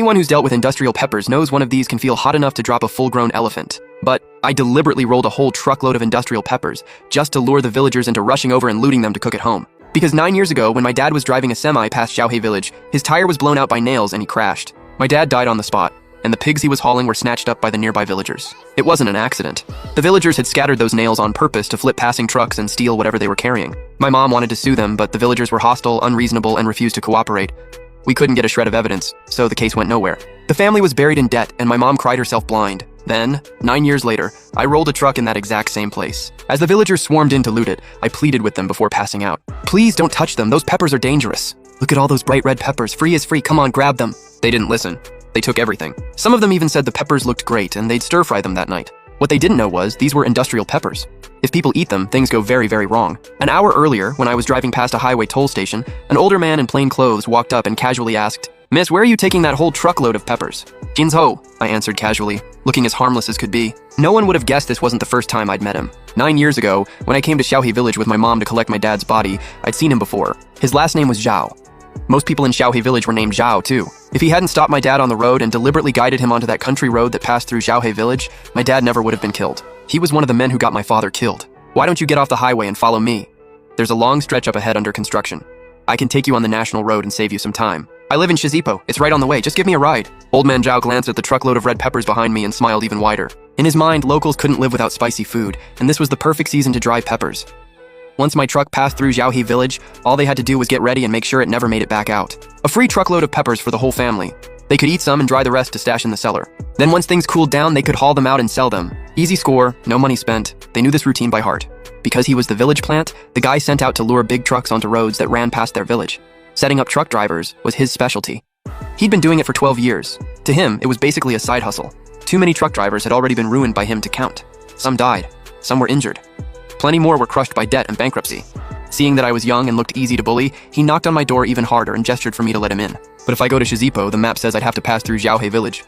Anyone who's dealt with industrial peppers knows one of these can feel hot enough to drop a full-grown elephant. But I deliberately rolled a whole truckload of industrial peppers just to lure the villagers into rushing over and looting them to cook at home. Because 9 years ago, when my dad was driving a semi past Xiaohe village, his tire was blown out by nails and he crashed. My dad died on the spot, and the pigs he was hauling were snatched up by the nearby villagers. It wasn't an accident. The villagers had scattered those nails on purpose to flip passing trucks and steal whatever they were carrying. My mom wanted to sue them, but the villagers were hostile, unreasonable, and refused to cooperate. We couldn't get a shred of evidence, so the case went nowhere. The family was buried in debt, and my mom cried herself blind. Then, 9 years later, I rolled a truck in that exact same place. As the villagers swarmed in to loot it, I pleaded with them before passing out. Please don't touch them, those peppers are dangerous. Look at all those bright red peppers, free is free, come on, grab them. They didn't listen. They took everything. Some of them even said the peppers looked great and they'd stir-fry them that night. What they didn't know was these were industrial peppers. If people eat them, things go very, very wrong. An hour earlier, when I was driving past a highway toll station, an older man in plain clothes walked up and casually asked, "Miss, where are you taking that whole truckload of peppers?" "Jinzhou," I answered casually, looking as harmless as could be. No one would have guessed this wasn't the first time I'd met him. 9 years ago, when I came to Xiaohe village with my mom to collect my dad's body, I'd seen him before. His last name was Zhao. Most people in Xiaohe village were named Zhao, too. If he hadn't stopped my dad on the road and deliberately guided him onto that country road that passed through Xiaohe village, my dad never would have been killed. He was one of the men who got my father killed. Why don't you get off the highway and follow me? There's a long stretch up ahead under construction. I can take you on the national road and save you some time. I live in Shizipo. It's right on the way. Just give me a ride. Old man Zhao glanced at the truckload of red peppers behind me and smiled even wider. In his mind, locals couldn't live without spicy food, and this was the perfect season to dry peppers. Once my truck passed through Xiaohe village, all they had to do was get ready and make sure it never made it back out. A free truckload of peppers for the whole family. They could eat some and dry the rest to stash in the cellar. Then once things cooled down, they could haul them out and sell them. Easy score, no money spent. They knew this routine by heart. Because he was the village plant, the guy sent out to lure big trucks onto roads that ran past their village. Setting up truck drivers was his specialty. He'd been doing it for 12 years. To him, it was basically a side hustle. Too many truck drivers had already been ruined by him to count. Some died. Some were injured. Plenty more were crushed by debt and bankruptcy. Seeing that I was young and looked easy to bully, he knocked on my door even harder and gestured for me to let him in. But if I go to Shizipo, the map says I'd have to pass through Xiaohe village.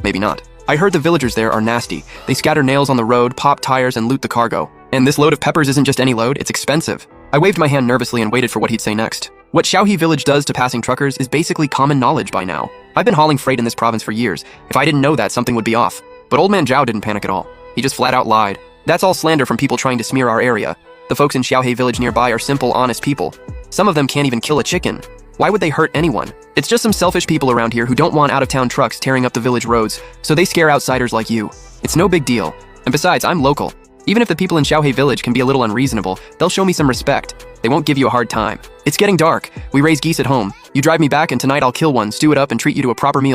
Maybe not. I heard the villagers there are nasty. They scatter nails on the road, pop tires, and loot the cargo. And this load of peppers isn't just any load, it's expensive. I waved my hand nervously and waited for what he'd say next. What Xiaohe village does to passing truckers is basically common knowledge by now. I've been hauling freight in this province for years. If I didn't know that, something would be off. But old man Zhao didn't panic at all. He just flat out lied. That's all slander from people trying to smear our area. The folks in Xiaohe village nearby are simple, honest people. Some of them can't even kill a chicken. Why would they hurt anyone? It's just some selfish people around here who don't want out-of-town trucks tearing up the village roads, so they scare outsiders like you. It's no big deal. And besides, I'm local. Even if the people in Xiaohe village can be a little unreasonable, they'll show me some respect. They won't give you a hard time. It's getting dark. We raise geese at home. You drive me back and tonight I'll kill one, stew it up, and treat you to a proper meal.